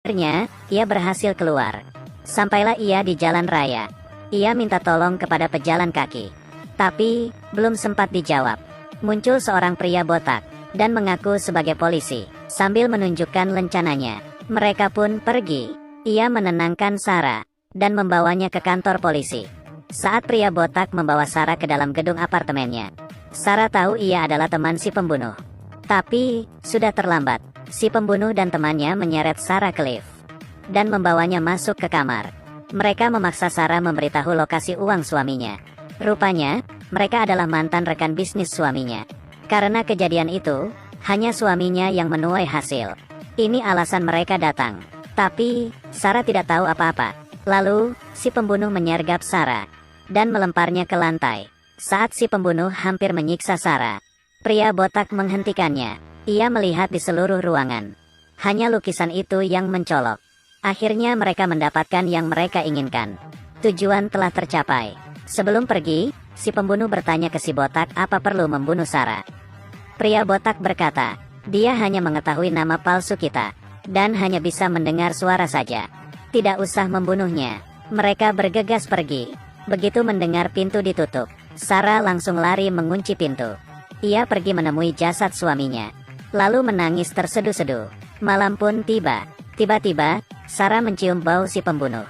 Akhirnya, ia berhasil keluar. Sampailah ia di jalan raya. Ia minta tolong kepada pejalan kaki. Tapi, belum sempat dijawab. Muncul seorang pria botak, dan mengaku sebagai polisi, sambil menunjukkan lencananya. Mereka pun pergi. Ia menenangkan Sarah, dan membawanya ke kantor polisi. Saat pria botak membawa Sarah ke dalam gedung apartemennya, Sarah tahu ia adalah teman si pembunuh. Tapi, sudah terlambat. Si pembunuh dan temannya menyeret Sarah ke lift dan membawanya masuk ke kamar. Mereka memaksa Sarah memberitahu lokasi uang suaminya. Rupanya, mereka adalah mantan rekan bisnis suaminya. Karena kejadian itu, hanya suaminya yang menuai hasil. Ini alasan mereka datang. Tapi, Sarah tidak tahu apa-apa. Lalu, si pembunuh menyergap Sarah dan melemparnya ke lantai. Saat si pembunuh hampir menyiksa Sarah, pria botak menghentikannya. Ia melihat di seluruh ruangan. Hanya lukisan itu yang mencolok. Akhirnya mereka mendapatkan yang mereka inginkan. Tujuan telah tercapai. Sebelum pergi, si pembunuh bertanya ke si botak apa perlu membunuh Sarah. Pria botak berkata, dia hanya mengetahui nama palsu kita, dan hanya bisa mendengar suara saja. Tidak usah membunuhnya. Mereka bergegas pergi. Begitu mendengar pintu ditutup, Sarah langsung lari mengunci pintu. Ia pergi menemui jasad suaminya, lalu menangis terseduh-seduh. Malam pun tiba. Tiba-tiba, Sarah mencium bau si pembunuh.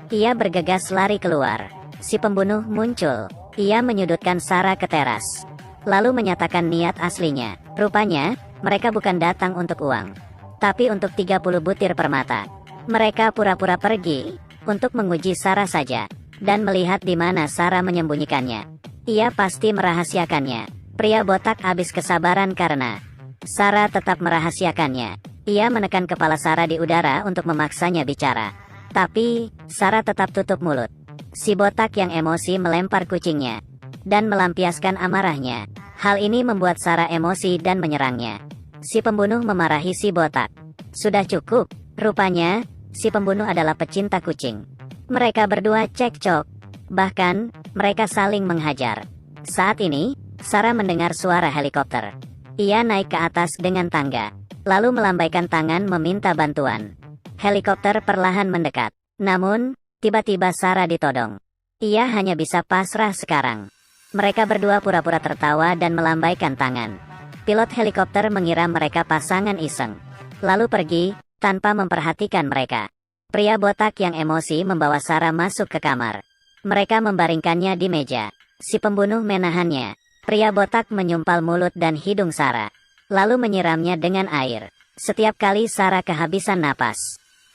Ia bergegas lari keluar. Si pembunuh muncul. Ia menyudutkan Sarah ke teras, lalu menyatakan niat aslinya. Rupanya, mereka bukan datang untuk uang, tapi untuk 30 butir permata. Mereka pura-pura pergi untuk menguji Sarah saja, dan melihat di mana Sarah menyembunyikannya. Ia pasti merahasiakannya. Pria botak habis kesabaran karena Sarah tetap merahasiakannya. Ia menekan kepala Sarah di udara untuk memaksanya bicara. Tapi, Sarah tetap tutup mulut. Si botak yang emosi melempar kucingnya dan melampiaskan amarahnya. Hal ini membuat Sarah emosi dan menyerangnya. Si pembunuh memarahi si botak. Sudah cukup. Rupanya, si pembunuh adalah pecinta kucing. Mereka berdua cekcok. Bahkan, mereka saling menghajar. Saat ini, Sarah mendengar suara helikopter. Ia naik ke atas dengan tangga, lalu melambaikan tangan meminta bantuan. Helikopter perlahan mendekat. Namun, tiba-tiba Sarah ditodong. Ia hanya bisa pasrah sekarang. Mereka berdua pura-pura tertawa dan melambaikan tangan. Pilot helikopter mengira mereka pasangan iseng, lalu pergi, tanpa memperhatikan mereka. Pria botak yang emosi membawa Sarah masuk ke kamar. Mereka membaringkannya di meja. Si pembunuh menahannya. Pria botak menyumpal mulut dan hidung Sarah, lalu menyiramnya dengan air. Setiap kali Sarah kehabisan napas,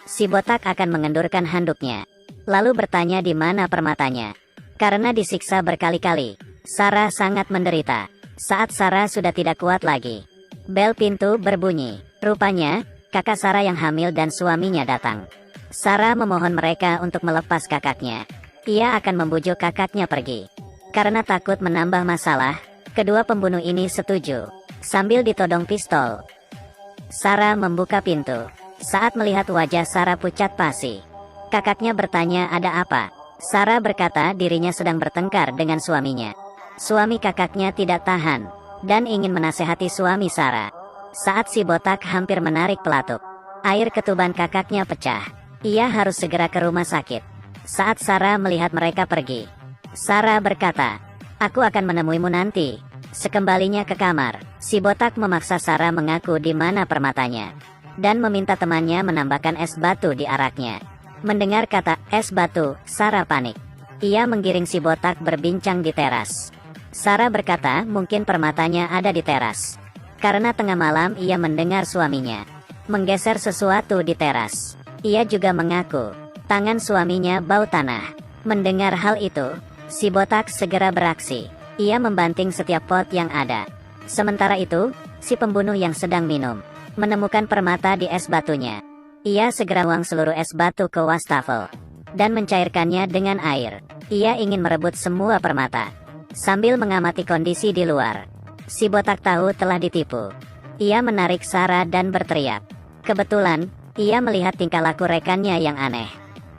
si botak akan mengendurkan handuknya, lalu bertanya di mana permatanya. Karena disiksa berkali-kali, Sarah sangat menderita. Saat Sarah sudah tidak kuat lagi, bel pintu berbunyi. Rupanya, kakak Sarah yang hamil dan suaminya datang. Sarah memohon mereka untuk melepas kakaknya. Ia akan membujuk kakaknya pergi. Karena takut menambah masalah, kedua pembunuh ini setuju. Sambil ditodong pistol, Sarah membuka pintu. Saat melihat wajah Sarah pucat pasi, kakaknya bertanya ada apa. Sarah berkata dirinya sedang bertengkar dengan suaminya. Suami kakaknya tidak tahan, dan ingin menasehati suami Sarah. Saat si botak hampir menarik pelatuk, air ketuban kakaknya pecah. Ia harus segera ke rumah sakit. Saat Sarah melihat mereka pergi, Sarah berkata, aku akan menemuimu nanti. Sekembalinya ke kamar, si botak memaksa Sarah mengaku di mana permatanya, dan meminta temannya menambahkan es batu di araknya. Mendengar kata es batu, Sarah panik. Ia menggiring si botak berbincang di teras. Sarah berkata mungkin permatanya ada di teras. Karena tengah malam ia mendengar suaminya menggeser sesuatu di teras. Ia juga mengaku tangan suaminya bau tanah. Mendengar hal itu, si botak segera beraksi. Ia membanting setiap pot yang ada. Sementara itu, si pembunuh yang sedang minum menemukan permata di es batunya. Ia segera buang seluruh es batu ke wastafel dan mencairkannya dengan air. Ia ingin merebut semua permata. Sambil mengamati kondisi di luar, si botak tahu telah ditipu. Ia menarik Sarah dan berteriak. Kebetulan, ia melihat tingkah laku rekannya yang aneh.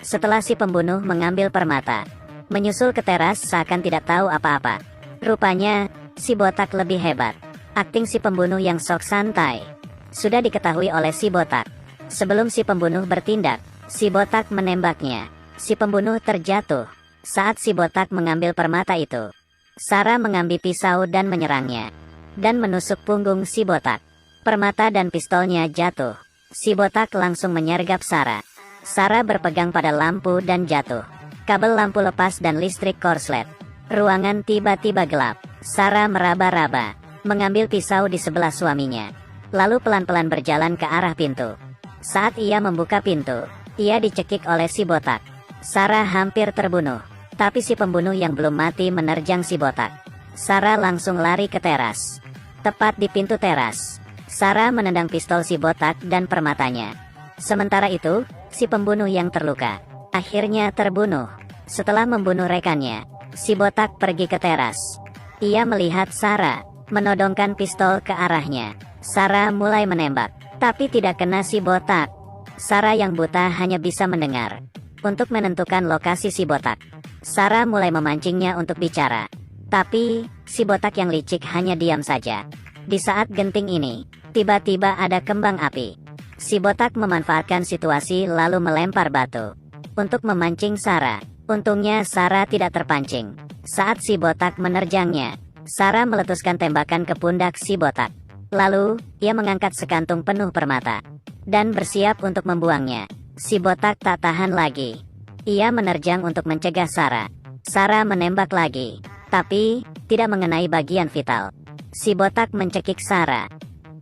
Setelah si pembunuh mengambil permata, menyusul ke teras seakan tidak tahu apa-apa. Rupanya, si botak lebih hebat. Akting si pembunuh yang sok santai sudah diketahui oleh si botak. Sebelum si pembunuh bertindak, si botak menembaknya. Si pembunuh terjatuh. Saat si botak mengambil permata itu, Sarah mengambil pisau dan menyerangnya, dan menusuk punggung si botak. Permata dan pistolnya jatuh. Si botak langsung menyergap Sarah. Sarah berpegang pada lampu dan jatuh. Kabel lampu lepas dan listrik korslet. Ruangan tiba-tiba gelap. Sarah meraba-raba, mengambil pisau di sebelah suaminya, lalu pelan-pelan berjalan ke arah pintu. Saat ia membuka pintu, ia dicekik oleh si botak. Sarah hampir terbunuh, tapi si pembunuh yang belum mati menerjang si botak. Sarah langsung lari ke teras. Tepat di pintu teras, Sarah menendang pistol si botak dan permatanya. Sementara itu, si pembunuh yang terluka akhirnya terbunuh. Setelah membunuh rekannya, si botak pergi ke teras. Ia melihat Sarah menodongkan pistol ke arahnya. Sarah mulai menembak, tapi tidak kena si botak. Sarah yang buta hanya bisa mendengar. Untuk menentukan lokasi si botak, Sarah mulai memancingnya untuk bicara. Tapi, si botak yang licik hanya diam saja. Di saat genting ini, tiba-tiba ada kembang api. Si botak memanfaatkan situasi lalu melempar batu untuk memancing Sarah. Untungnya Sarah tidak terpancing. Saat si botak menerjangnya, Sarah meletuskan tembakan ke pundak si botak. Lalu, ia mengangkat sekantung penuh permata dan bersiap untuk membuangnya. Si botak tak tahan lagi. Ia menerjang untuk mencegah Sarah. Sarah menembak lagi, tapi tidak mengenai bagian vital. Si botak mencekik Sarah.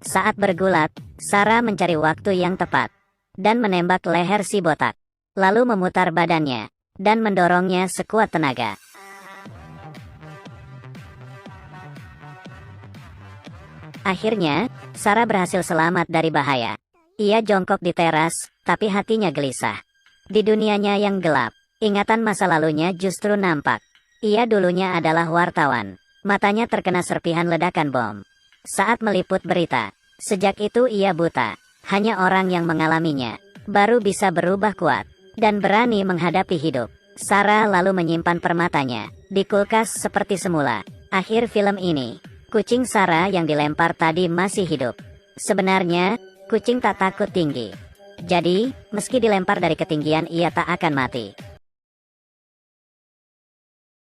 Saat bergulat, Sarah mencari waktu yang tepat dan menembak leher si botak, lalu memutar badannya dan mendorongnya sekuat tenaga. Akhirnya, Sarah berhasil selamat dari bahaya. Ia jongkok di teras, tapi hatinya gelisah. Di dunianya yang gelap, ingatan masa lalunya justru nampak. Ia dulunya adalah wartawan. Matanya terkena serpihan ledakan bom saat meliput berita. Sejak itu ia buta. Hanya orang yang mengalaminya baru bisa berubah kuat dan berani menghadapi hidup. Sarah lalu menyimpan permatanya di kulkas seperti semula. Akhir film ini, kucing Sarah yang dilempar tadi masih hidup. Sebenarnya, kucing tak takut tinggi. Jadi, meski dilempar dari ketinggian ia tak akan mati.